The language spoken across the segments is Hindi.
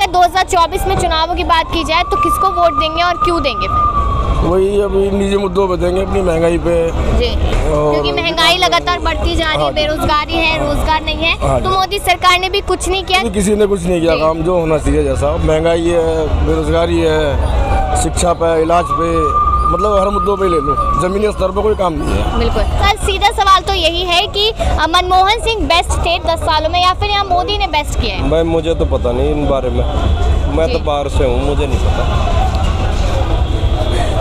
अगर 2024 में चुनावों की बात की जाए तो किसको वोट देंगे और क्यों देंगे फिर? वही अभी निजी मुद्दों पे देंगे, अपनी महंगाई पे जी, क्योंकि महंगाई लगातार बढ़ती जा रही है, बेरोजगारी है, रोजगार नहीं है, तो मोदी सरकार ने भी कुछ नहीं किया। किसी ने कुछ नहीं किया काम जो होना चाहिए, जैसा महंगाई है, बेरोजगारी है, शिक्षा पे, इलाज पे, मतलब हर मुद्दों पे ले लो, जमीनी स्तर पे कोई काम नहीं है। बिल्कुल सर, सीधा सवाल तो यही है कि मनमोहन सिंह बेस्ट थे 10 सालों में या फिर यहाँ मोदी ने बेस्ट किया है? भाई मुझे तो पता नहीं इन बारे में, मैं तो बाहर से हूँ, मुझे नहीं पता।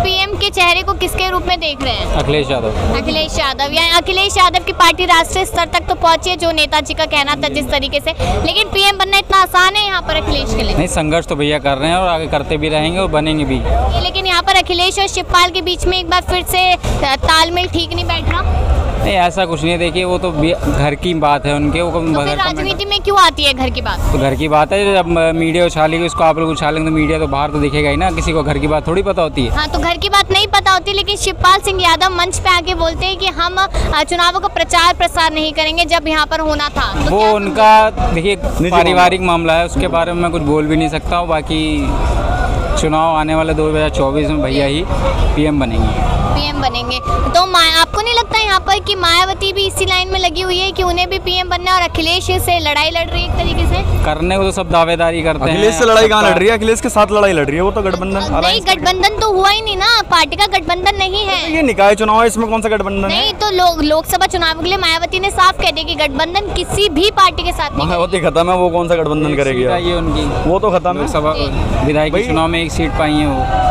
पीएम के चेहरे को किसके रूप में देख रहे हैं? अखिलेश यादव। अखिलेश यादव, या अखिलेश यादव की पार्टी राष्ट्रीय स्तर तक तो पहुंची है, जो नेताजी का कहना था जिस तरीके से, लेकिन पीएम बनना इतना आसान है यहाँ पर अखिलेश के लिए? नहीं, संघर्ष तो भैया कर रहे हैं और आगे करते भी रहेंगे और बनेंगे भी। लेकिन यहाँ पर अखिलेश और शिवपाल के बीच में एक बार फिर से तालमेल ठीक नहीं बैठ रहा? नहीं, ऐसा कुछ नहीं, देखिए वो तो घर की बात है उनके, वो तो फिर राजनीति में क्यों आती है घर की बात? तो घर की बात है, जब मीडिया उछालेगी उसको, आप लोग उछालेंगे तो मीडिया तो बाहर तो दिखेगा ही ना, किसी को घर की बात थोड़ी पता होती है। हाँ, तो घर की बात नहीं पता होती, लेकिन शिवपाल सिंह यादव मंच पे आके बोलते हैं कि हम चुनावों का प्रचार प्रसार नहीं करेंगे जब यहाँ पर होना था। तो वो उनका देखिए पारिवारिक मामला है, उसके बारे में मैं कुछ बोल भी नहीं सकता हूँ। बाकी चुनाव आने वाले 2024 में भैया ही पीएम बनेंगे। पीएम बनेंगे तो आपको नहीं लगता यहाँ पर कि मायावती भी इसी लाइन में लगी हुई है कि उन्हें भी पीएम बनना है और अखिलेश से लड़ाई लड़ रही है एक तरीके से? करने को तो सब दावेदारी करते हैं। अखिलेश से लड़ाई कहाँ लड़ रही है? अखिलेश के साथ लड़ाई लड़ रही है, वो तो गठबंधन नहीं, गठबंधन तो हुआ ही नहीं ना, पार्टी का गठबंधन नहीं है। ये निकाय चुनाव है, इसमें कौन सा गठबंधन है? नहीं तो लोकसभा चुनाव के लिए मायावती ने साफ कह दिया कि गठबंधन किसी भी पार्टी के साथ नहीं। मायावती खत्म है, वो कौन सा गठबंधन करेगी? ये उनकी वो तो खत्म है। लोकसभा विधायक चुनाव में एक सीट पाई है वो।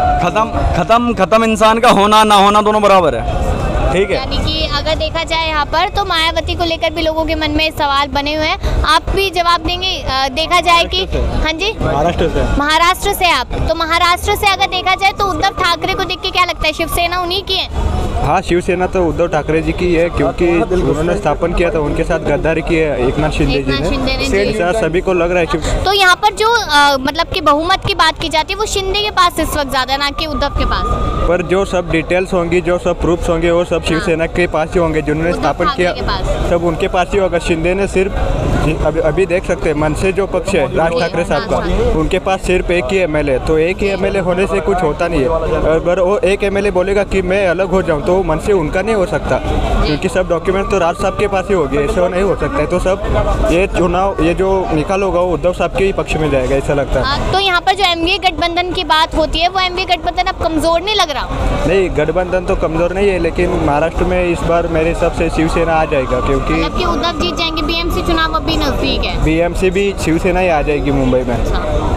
खत्म इंसान का होना ना होना दोनों बराबर है, ठीक है। यानी कि अगर देखा जाए यहाँ पर तो मायावती को लेकर भी लोगों के मन में सवाल बने हुए हैं। आप भी जवाब देंगे? देखा जाए कि हाँ जी, महाराष्ट्र से आप, तो महाराष्ट्र से अगर देखा जाए तो उद्धव ठाकरे को देख के क्या लगता है शिवसेना उन्हीं की है? हाँ, शिवसेना तो उद्धव ठाकरे जी की है, क्योंकि उन्होंने स्थापन किया था, उनके साथ गद्दारी की है एकनाथ शिंदे जी ने, सभी को लग रहा है। तो यहाँ पर जो मतलब कि बहुमत की बात की जाती है वो शिंदे के पास इस वक्त ज्यादा, ना कि उद्धव के पास। पर जो सब डिटेल्स होंगी, जो सब प्रूफ्स होंगे, वो सब शिवसेना के पास ही होंगे, जिन्होंने स्थापन किया सब उनके पास ही होगा। शिंदे ने सिर्फ अभी देख सकते हैं मन से जो पक्ष है राज ठाकरे साहब का, उनके पास सिर्फ एक ही एमएलए, तो एक ही एमएलए होने से कुछ होता नहीं है। अगर वो एक एमएलए बोलेगा कि मैं अलग हो जाऊं तो मन से उनका नहीं हो सकता, क्योंकि सब डॉक्यूमेंट तो राज साहब के पास ही होगी, ऐसा नहीं हो सकता है। तो सब ये चुनाव ये जो निकाल होगा वो उद्धव साहब के ही पक्ष में जाएगा, ऐसा लगता है। तो यहाँ पर जो एमवीए गठबंधन की बात होती है वो एमवीए गठबंधन अब कमजोर नहीं लग रहा? नहीं, गठबंधन तो कमजोर नहीं है, लेकिन महाराष्ट्र में इस बार मेरे हिसाब से शिवसेना आ जाएगा, क्योंकि उद्धव जीत जाएंगे। बीएमसी चुनाव अभी नजदीक है, बीएमसी भी शिवसेना ही आ जाएगी मुंबई में।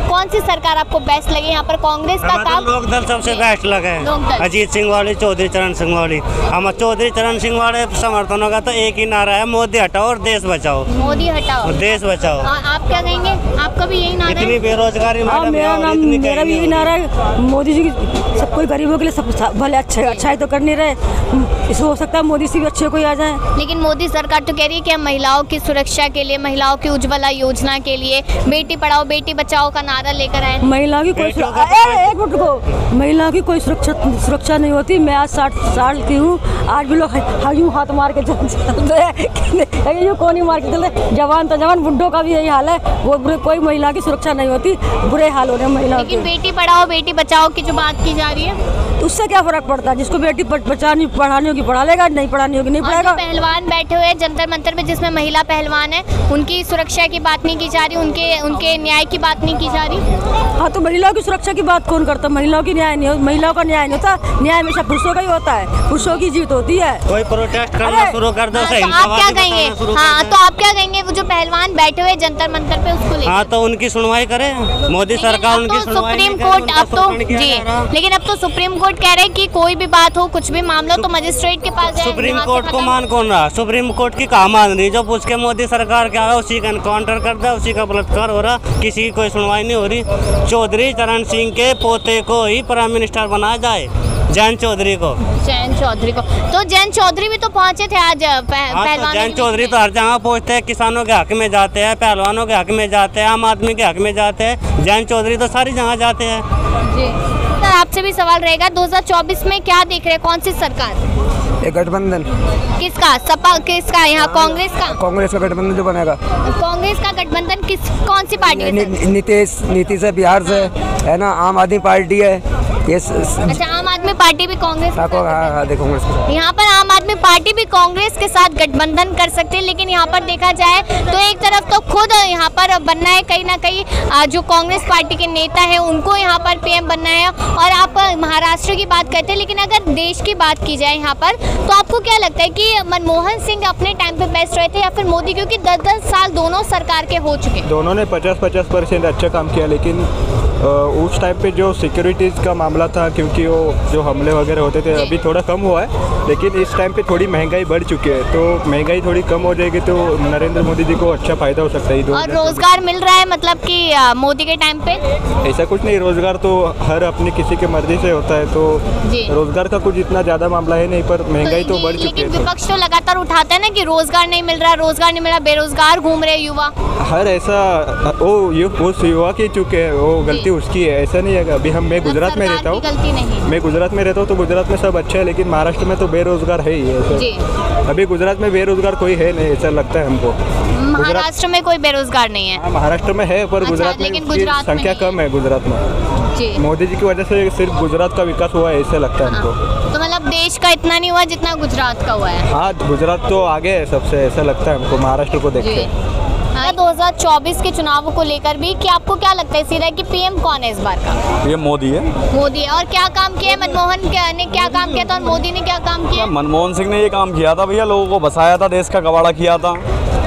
कौन सी सरकार आपको बेस्ट लगी यहाँ पर? कांग्रेस का काम? लोकदल सबसे बेस्ट लगे, अजीत सिंह वाली, चौधरी चरण सिंह वाली। हम चौधरी चरण सिंह वाले समर्थनों का तो एक ही नारा है, मोदी हटाओ और देश बचाओ। मोदी हटाओ, देश बचाओ। आप क्या कहेंगे? आपका भी यही नारा है? इतनी बेरोजगारी। मेरा भी यही नारा है, मोदी जी सब कोई गरीबों के लिए सब भले अच्छाई तो कर नहीं रहे, इसे हो सकता है मोदी से भी अच्छे कोई आ जाए। लेकिन मोदी सरकार तो कह रही है कि हम महिलाओं की सुरक्षा के लिए, महिलाओं की उज्ज्वला योजना के लिए, बेटी पढ़ाओ बेटी बचाओ का नारा लेकर आए। महिलाओं की कोई एक मिनट को, महिलाओं की कोई सुरक्षा नहीं होती। मैं आज 60 साल की हूँ, आज भी लोग यूँ हाथ मार के चलते हैं, यूँ कोनी मार के चलते। जवान तो जवान, बुढ़ों का भी यही हाल है, वो कोई महिला की सुरक्षा नहीं होती, बुरे हाल हो रहे हैं महिलाओं के। बेटी पढ़ाओ बेटी बचाओ की जो बात की जा रही है उससे क्या फर्क पड़ता है? जिसको बेटी बचानी पढ़ानी होगी पढ़ा लेगा, नहीं पढ़ानी होगी नहीं पढ़ाएगा। पहलवान बैठे हुए जंतर मंतर में जिसमें महिला पहलवान है, उनकी सुरक्षा की बात नहीं की जा रही, उनके न्याय की बात नहीं की जा रही। हाँ, तो महिलाओं की सुरक्षा की बात कौन करता? महिलाओं की न्याय नहीं, महिलाओं का न्याय नहीं होता, न्याय हमेशा पुरुषों का ही होता है, पुरुषों की जीत होती है। कोई प्रोटेस्ट करना शुरू कर दो। आप क्या कहेंगे? हाँ, तो आप क्या कहेंगे? वो जो पहलवान बैठे हुए जंतर मंतर पे उसको लेकर? हाँ, तो उनकी सुनवाई करे मोदी सरकार, उनकी सुप्रीम कोर्ट अब तो जी, लेकिन अब तो सुप्रीम कोर्ट कह रहे हैं कि कोई भी बात हो, कुछ भी मामला तो मजिस्ट्रेट के पास जाए। सुप्रीम कोर्ट को मान कौन रहा? सुप्रीम कोर्ट की कहा मान रही, जो पूछ के मोदी सरकार क्या है उसी का एनकाउंटर कर दे, उसी का बलात्कार हो रहा, किसी की कोई सुनवाई नहीं हो रही। चौधरी चरण सिंह के पोते को ही प्राइम मिनिस्टर बनाया जाए, जयंत चौधरी को। जयंत चौधरी को तो जयंत चौधरी भी तो पहुंचे थे आज पहलवान। जयंत चौधरी तो हर जगह पहुंचते हैं, किसानों के हक में जाते हैं, पहलवानों के हक में जाते हैं, आम आदमी के हक में जाते हैं। जयंत चौधरी तो सारी जगह जाते हैं। जी, आपसे भी सवाल रहेगा, 2024 में क्या देख रहे हैं, कौन सी सरकार? एक गठबंधन। किसका? सपा किसका? यहाँ कांग्रेस का? कांग्रेस का गठबंधन जो बनेगा। कांग्रेस का गठबंधन कौन सी पार्टी है? नीतीश है बिहार से, है ना। आम आदमी पार्टी है ये। अच्छा, आम आदमी पार्टी भी कांग्रेस? हाँ, देखो यहाँ पर आम आदमी पार्टी भी कांग्रेस के साथ गठबंधन कर सकते हैं, लेकिन यहाँ पर देखा जाए तो एक तरफ तो खुद यहाँ पर बनना है, कहीं ना कहीं जो कांग्रेस पार्टी के नेता है उनको यहाँ पर पीएम बनना है। और आप महाराष्ट्र की बात करते हैं, लेकिन अगर देश की बात की जाए यहाँ पर, तो आपको क्या लगता है कि मनमोहन सिंह अपने टाइम पे बेस्ट रहे थे या फिर मोदी? क्योंकि 10-10 साल दोनों सरकार के हो चुके, दोनों ने 50-50% अच्छा काम किया, लेकिन उस टाइम पे जो सिक्योरिटीज़ का मामला था, क्योंकि वो जो हमले वगैरह होते थे, अभी थोड़ा कम हुआ है, लेकिन इस टाइम पे थोड़ी महंगाई बढ़ चुकी है। तो महंगाई थोड़ी कम हो जाएगी तो नरेंद्र मोदी जी को अच्छा फायदा हो सकता है। और रोजगार मिल रहा है मतलब कि मोदी के टाइम पे? ऐसा कुछ नहीं, रोजगार तो हर अपनी किसी की मर्जी से होता है, तो रोजगार का कुछ इतना ज़्यादा मामला है नहीं, पर महंगाई तो बढ़ चुकी है। लेकिन विपक्ष तो लगातार उठाता है ना कि रोजगार नहीं मिल रहा, रोजगार नहीं मिल रहा, बेरोजगार घूम रहे युवा। हर ऐसा उस युवा की चूक है, वो गलती उसकी है, ऐसा नहीं है। अभी मैं गुजरात में रहता हूँ, मैं गुजरात में रहता हूँ, तो गुजरात में सब अच्छा है, लेकिन महाराष्ट्र में तो बेरोजगार है ही है। अभी गुजरात में बेरोजगार कोई है नहीं, ऐसा लगता है हमको। महाराष्ट्र में कोई बेरोजगार नहीं है? महाराष्ट्र में है, पर गुजरात में संख्या कम है। गुजरात में मोदी जी की वजह से सिर्फ गुजरात का विकास हुआ है, ऐसा लगता है हमको। तो मतलब देश का इतना नहीं हुआ जितना गुजरात का हुआ है? हाँ, गुजरात तो आगे है सबसे, ऐसा लगता है हमको महाराष्ट्र को देख के। 2024 के चुनावों को लेकर भी कि आपको क्या लगता है सीधा कि पीएम कौन है इस बार का? पीएम मोदी है। मोदी है। और क्या काम किया है? मनमोहन ने क्या काम किया था और मोदी ने क्या काम किया? मनमोहन सिंह ने ये काम किया था भैया, लोगों को बसाया था, देश का कबाड़ा किया था,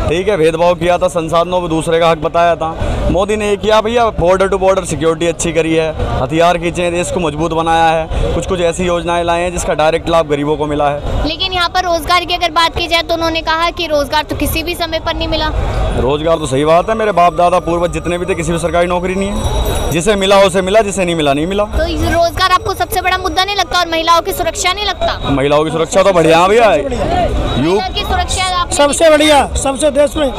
ठीक है, भेदभाव किया था, संसाधनों में दूसरे का हक बताया था। मोदी ने ये किया भैया, बॉर्डर टू बॉर्डर सिक्योरिटी अच्छी करी है, हथियार खींचे, देश को मजबूत बनाया है, कुछ ऐसी योजनाएं लाए हैं जिसका डायरेक्ट लाभ गरीबों को मिला है। लेकिन यहाँ पर रोजगार की अगर बात की जाए तो उन्होंने कहा कि रोजगार तो किसी भी समय पर नहीं मिला। रोजगार तो सही बात है, मेरे बाप दादा पूर्वज जितने भी थे किसी भी सरकारी नौकरी नहीं है, जिसे मिला उसे मिला, जिसे नहीं मिला नहीं मिला। तो रोजगार आपको सबसे बड़ा मुद्दा नहीं लगता? और महिलाओं की सुरक्षा नहीं लगता? महिलाओं की सुरक्षा तो बढ़िया भैया, की सुरक्षा सबसे बढ़िया, सबसे देश में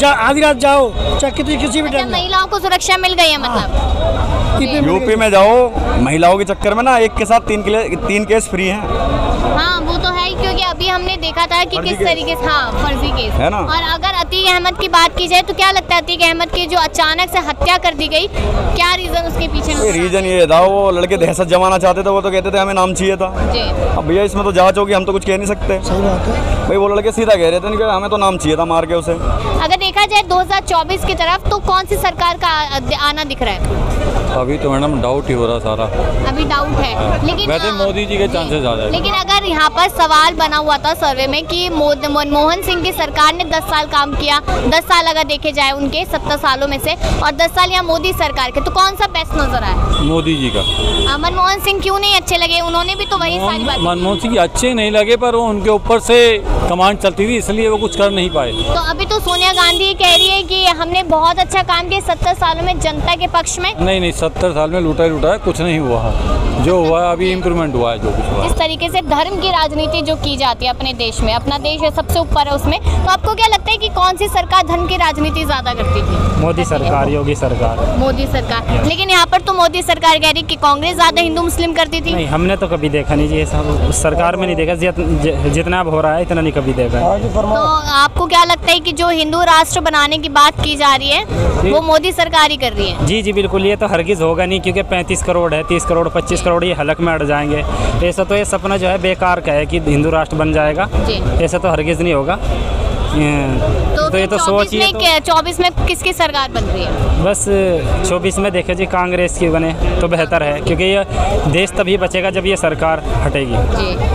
आधी रात जाओ चाहे किसी भी टाइम। महिलाओं को सुरक्षा मिल गई है मतलब? यूपी में जाओ, महिलाओं के चक्कर में ना एक के साथ 3 केस फ्री हैं। हाँ, वो तो है, क्योंकि अभी हमने देखा था कि किस तरीके से, हाँ, फर्जी केस है ना। और अगर अतीक अहमद की बात की जाए तो क्या लगता है अतीक अहमद की जो अचानक से हत्या कर दी गई, क्या रीजन उसके पीछे? रीजन ये था, वो लड़के दहशत जमाना चाहते थे, वो तो कहते थे हमें नाम चाहिए था। अब भैया इसमें तो जांच होगी, हम तो कुछ कह नहीं सकते। सही बात है भाई, वो लड़के सीधा कह रहे थे कि हमें तो नाम चाहिए था, मार के उसे। अगर देखा जाए 2024 की तरफ तो कौन सी सरकार का आना दिख रहा है? अभी तो मैडम डाउट ही हो रहा सारा, अभी डाउट है, लेकिन वैसे मोदी जी के चांसेस ज़्यादा है। लेकिन अगर यहाँ पर सवाल बना हुआ था सर्वे में कि मनमोहन सिंह की सरकार ने 10 साल काम किया, 10 साल अगर देखे जाए उनके 70 सालों में से, और 10 साल यहाँ मोदी सरकार के, तो कौन सा बेस्ट नजर आया? मोदी जी का। मनमोहन सिंह क्यों नहीं अच्छे लगे? उन्होंने भी तो वही सारी बात। मनमोहन सिंह अच्छे नहीं लगे, पर वो उनके ऊपर से कमांड चलती थी, इसलिए वो कुछ कर नहीं पाए। तो अभी तो सोनिया गांधी कह रही है कि हमने बहुत अच्छा काम किया 70 सालों में जनता के पक्ष में। नहीं, 70 साल में लूटा है, कुछ नहीं हुआ है, जो हुआ है अभी इम्प्रूवमेंट हुआ है, जो कुछ हुआ। इस तरीके से धर्म की राजनीति जो की जाती है अपने देश में, अपना देश है सबसे ऊपर है उसमें, तो आपको क्या लगता है कि कौन सी सरकार धर्म की राजनीति ज्यादा करती थी? मोदी सरकार, योगी सरकार। मोदी सरकार। लेकिन यहाँ पर तो मोदी सरकार कह रही कि कांग्रेस ज्यादा हिंदू मुस्लिम करती थी। नहीं, हमने तो कभी देखा नहीं जी, उस सरकार में नहीं देखा, जितना अब हो रहा है इतना नहीं कभी देखा। तो आपको क्या लगता है कि जो हिंदू राष्ट्र बनाने की बात की जा रही है वो मोदी सरकार ही कर रही है? जी बिल्कुल, ये तो हरगिज होगा नहीं, क्योंकि 35 करोड़ है, 30 करोड़ 25 करोड़ ये हलक में अड़ जाएंगे। ऐसा तो ये सपना जो है बेकार का है कि हिंदू राष्ट्र बन जाएगा, ऐसा तो हरगिज नहीं होगा। तो ये तो सोच ही है। 24 में किसकी सरकार बन रही है? बस 24 में देखे जी कांग्रेस की बने तो बेहतर है, क्योंकि ये देश तभी बचेगा जब ये सरकार हटेगी।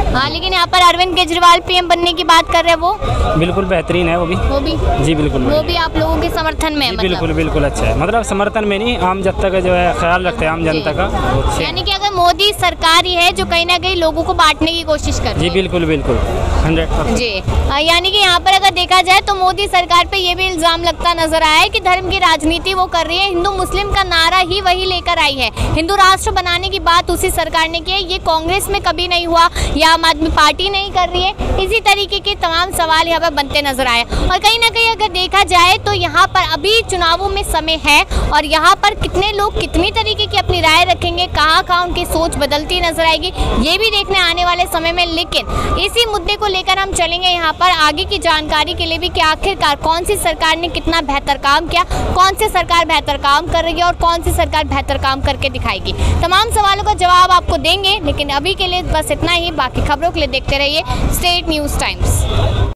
हाँ, लेकिन यहाँ पर अरविंद केजरीवाल पीएम बनने की बात कर रहे हैं, वो बिल्कुल बेहतरीन है। वो भी जी बिल्कुल, वो भी आप लोगों के समर्थन में है? बिल्कुल अच्छा है, मतलब समर्थन में नहीं, आम जनता का जो है ख्याल रखते हैं, आम जनता का। यानी कि अगर मोदी सरकार ही है जो कहीं ना कहीं लोगों को बांटने की कोशिश कर रही है। जी बिल्कुल 100%। जी, यानी कि यहाँ पर अगर देखा जाए तो मोदी सरकार पे ये भी इल्जाम लगता नजर आया है कि धर्म की राजनीति वो कर रही है। हिंदू मुस्लिम का नारा ही वही लेकर आई है। हिंदू राष्ट्र बनाने की बात उसी सरकार ने की है, ये कांग्रेस में कभी नहीं हुआ या आम आदमी पार्टी नहीं कर रही है। इसी तरीके के तमाम सवाल यहाँ पर बनते नजर आए और कहीं ना कहीं अगर देखा जाए तो यहाँ पर अभी चुनावों में समय है और यहाँ पर कितने लोग कितनी तरीके की अपनी राय रखेंगे, कहाँ उनकी सोच बदलती नजर आएगी, ये भी देखने आने वाले समय में। लेकिन इसी मुद्दे को लेकर हम चलेंगे यहाँ पर आगे की जानकारी के लिए भी कि आखिरकार कौन सी सरकार ने कितना बेहतर काम किया, कौन सी सरकार बेहतर काम कर रही है और कौन सी सरकार बेहतर काम करके दिखाएगी। तमाम सवालों का जवाब आपको देंगे, लेकिन अभी के लिए बस इतना ही। बाकी खबरों के लिए देखते रहिए स्टेट न्यूज़ टाइम्स।